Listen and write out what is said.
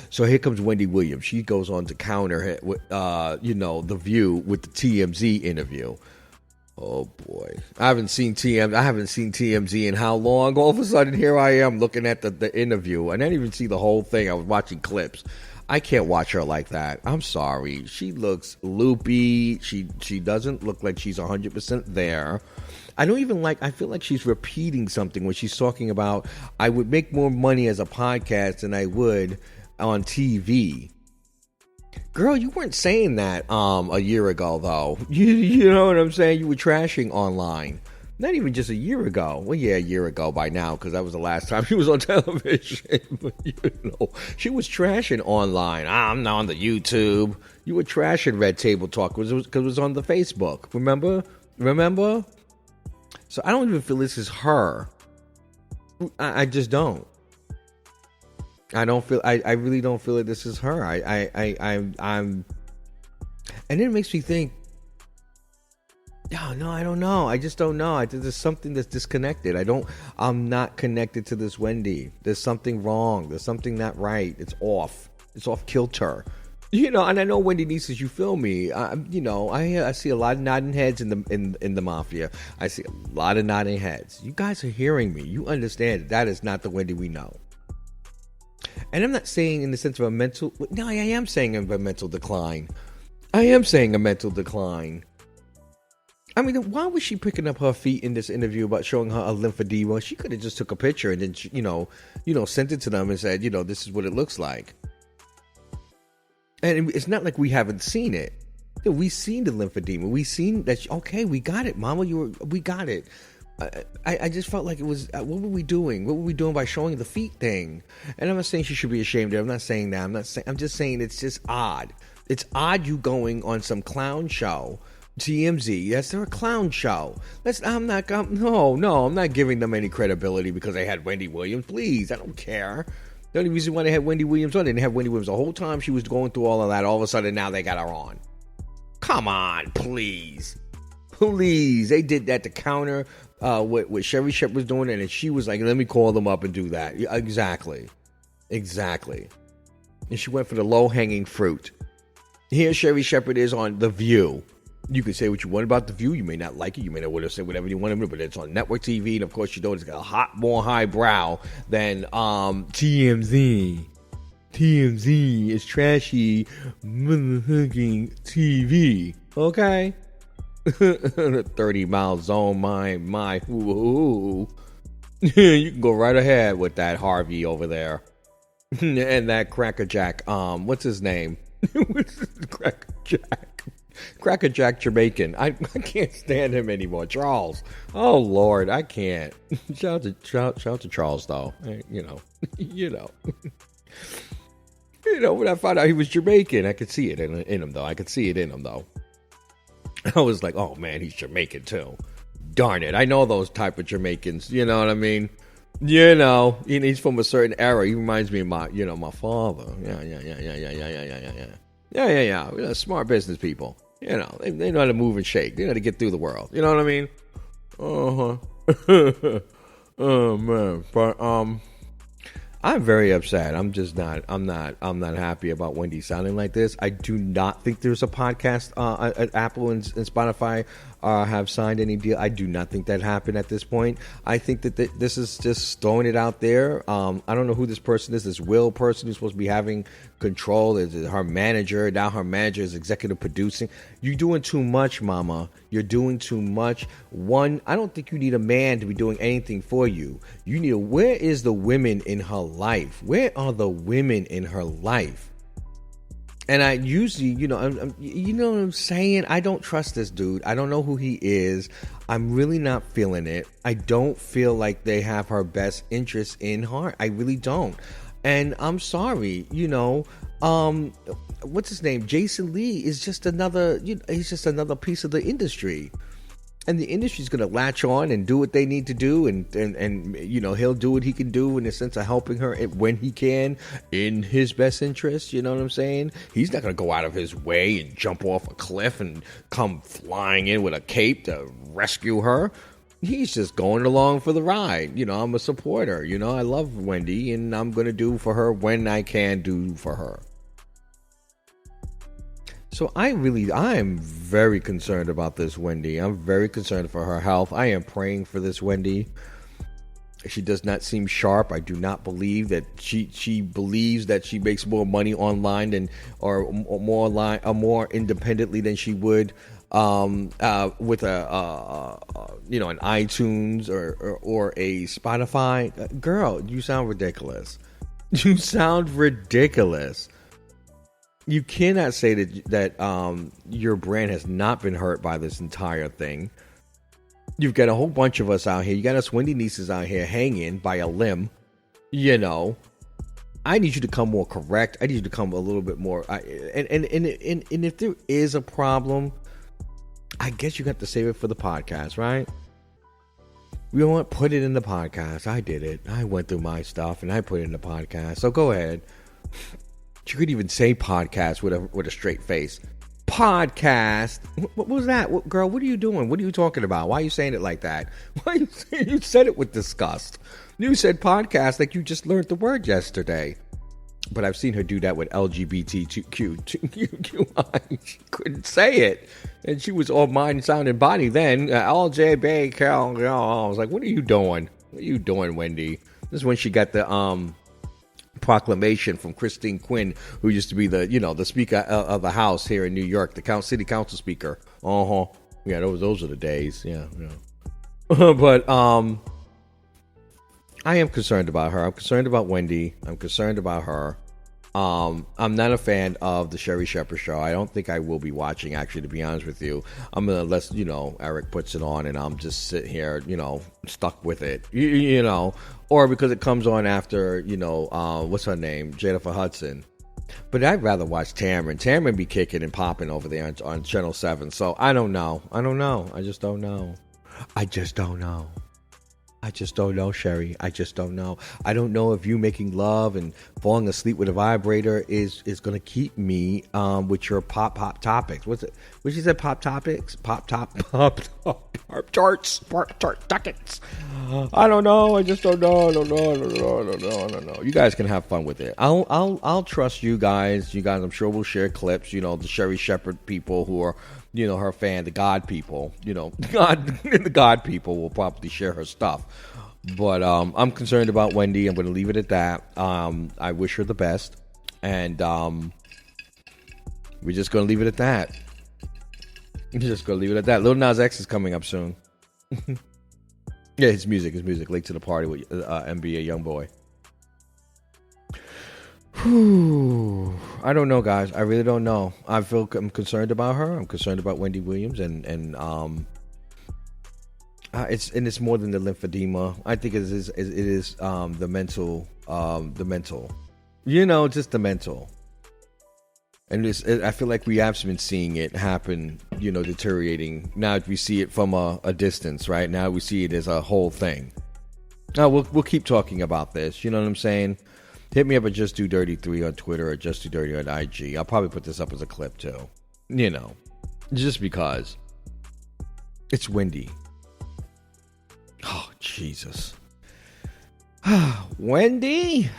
So here comes Wendy Williams. She goes on to counter, The View with the TMZ interview. Oh boy, I haven't seen TMZ in how long? All of a sudden, here I am looking at the interview, and I didn't even see the whole thing. I was watching clips. I can't watch her like that. I'm sorry. She looks loopy. She doesn't look like she's 100% there. I feel like she's repeating something when she's talking about, I would make more money as a podcast than I would on TV. Girl, you weren't saying that a year ago, though. You know what I'm saying? You were trashing online. Not even just a year ago. Well, yeah, a year ago by now, because that was the last time she was on television. But, she was trashing online. I'm not on the YouTube. You were trashing Red Table Talk because it was on the Facebook. Remember? So I don't even feel this is her. I just don't. I really don't feel like this is her. I'm, and then it makes me think, no, I don't know. I just don't know. There's something that's disconnected. I'm not connected to this Wendy. There's something wrong. There's something not right. It's off. It's off kilter. And I know Wendy nieces, you feel me. I see a lot of nodding heads in the Mafia. I see a lot of nodding heads. You guys are hearing me. You understand that is not the Wendy we know. And I'm not saying in the sense of a mental... No, I am saying a mental decline. I mean, why was she picking up her feet in this interview about showing her a lymphedema? She could have just took a picture and then, sent it to them and said, this is what it looks like. And it's not like we haven't seen it. We've seen the lymphedema. We've seen that. Okay, we got it, Mama. We got it. I just felt like it was, what were we doing? What were we doing by showing the feet thing? And I'm not saying she should be ashamed of it. I'm not saying that. I'm just saying it's just odd. It's odd you going on some clown show. TMZ, yes, they're a clown show. I'm not giving them any credibility because they had Wendy Williams. Please, I don't care. The only reason why they had Wendy Williams on, they didn't have Wendy Williams the whole time she was going through all of that. All of a sudden, now they got her on. Come on, please. They did that to counter what Sherry Shep was doing, and then she was like, let me call them up and do that. Yeah, exactly. And she went for the low-hanging fruit. Here Sherry Shepherd is on The View. You can say what you want about The View. You may not like it. You may not want to say whatever you want to, but it's on network TV. And, of course, it's got a more highbrow than TMZ. TMZ is trashy motherfucking TV. Okay? 30-mile zone, my. Ooh. You can go right ahead with that Harvey over there. And that Crackerjack. What's his name? Crackerjack Jamaican. I can't stand him anymore. Charles. Oh Lord, I can't. Shout out to Charles though. When I found out he was Jamaican, I could see it in him though. I was like, oh man, he's Jamaican too. Darn it. I know those type of Jamaicans. You know what I mean? He's from a certain era. He reminds me of my father. Yeah. Smart business people. They know how to move and shake. They know how to get through the world. You know what I mean? Oh man. But I'm very upset. I'm not happy about Wendy sounding like this. I do not think there's a podcast at Apple and Spotify have signed any deal. I do not think that happened at this point. I think that this is just throwing it out there. I don't know who this person is. This Will person who's supposed to be having control is her manager. Now her manager is executive producing. You're doing too much, Mama. You're doing too much. One, I don't think you need a man to be doing anything for you. Where is the women in her life? Where are the women in her life? And I usually, you know what I'm saying? I don't trust this dude. I don't know who he is. I'm really not feeling it. I don't feel like they have her best interests in heart. I really don't. And I'm sorry, what's his name? Jason Lee is just another, he's just another piece of the industry. And the industry's going to latch on and do what they need to do. And he'll do what he can do in the sense of helping her when he can in his best interest. You know what I'm saying? He's not going to go out of his way and jump off a cliff and come flying in with a cape to rescue her. He's just going along for the ride. I'm a supporter. I love Wendy, and I'm going to do for her when I can do for her. So I am very concerned about this Wendy. I'm very concerned for her health. I am praying for this Wendy. She does not seem sharp. I do not believe that she believes that she makes more money online or more independently than she would with an iTunes or a Spotify. Girl, you sound ridiculous. You sound ridiculous. You cannot say that your brand has not been hurt by this entire thing. You've got a whole bunch of us out here. You got us Wendy nieces out here hanging by a limb. I need you to come more correct. I need you to come a little bit more. And if there is a problem, I guess you got to save it for the podcast, right? We don't want to put it in the podcast. I did it. I went through my stuff and I put it in the podcast. So go ahead. You could even say podcast with a straight face. Podcast. What was that? Girl, what are you doing? What are you talking about? Why are you saying it like that? Why are you saying you said it with disgust? You said podcast like you just learned the word yesterday. But I've seen her do that with LGBTQI. She couldn't say it. And she was all mind, sound, and body then. LGBTQ. I was like, what are you doing? What are you doing, Wendy? This is when she got the proclamation from Christine Quinn, who used to be the speaker of the House here in New York, the city council speaker. Yeah, those are the days. Yeah. But I am concerned about her. I'm concerned about Wendy. I'm concerned about her. I'm not a fan of the Sherry Shepherd show. I don't think I will be watching, actually, to be honest with you. I'm gonna let Eric puts it on and I'm just sitting here, stuck with it, or because it comes on after, what's her name, Jennifer Hudson. But I'd rather watch Tamron. Tamron be kicking and popping over there on Channel 7. So I don't know. I just don't know. I just don't know, Sherry. I just don't know. I don't know if you making love and falling asleep with a vibrator is going to keep me with your pop topics. What's it? What she said? Pop topics? Pop tarts? Pop tart ducats. I don't know. I just don't know. I don't know. You guys can have fun with it. I'll trust you guys. You guys, I'm sure will share clips. The Sherry Shepherd people who are, her fan, the God people. The God people will probably share her stuff. But I'm concerned about Wendy. I'm going to leave it at that. I wish her the best. And we're just going to leave it at that. Lil Nas X is coming up soon. Yeah, his music. Late to the party with NBA Youngboy. I don't know, guys. I really don't know. I'm concerned about her. I'm concerned about Wendy Williams, and it's more than the lymphedema. I think it is the mental, just the mental. And I feel like we have been seeing it happen, deteriorating. Now we see it from a distance, right? Now we see it as a whole thing. Now we'll keep talking about this. You know what I'm saying? Hit me up at Just Do Dirty 3 on Twitter or Just Do Dirty on IG. I'll probably put this up as a clip too. Just because it's windy. Oh, Jesus. Wendy?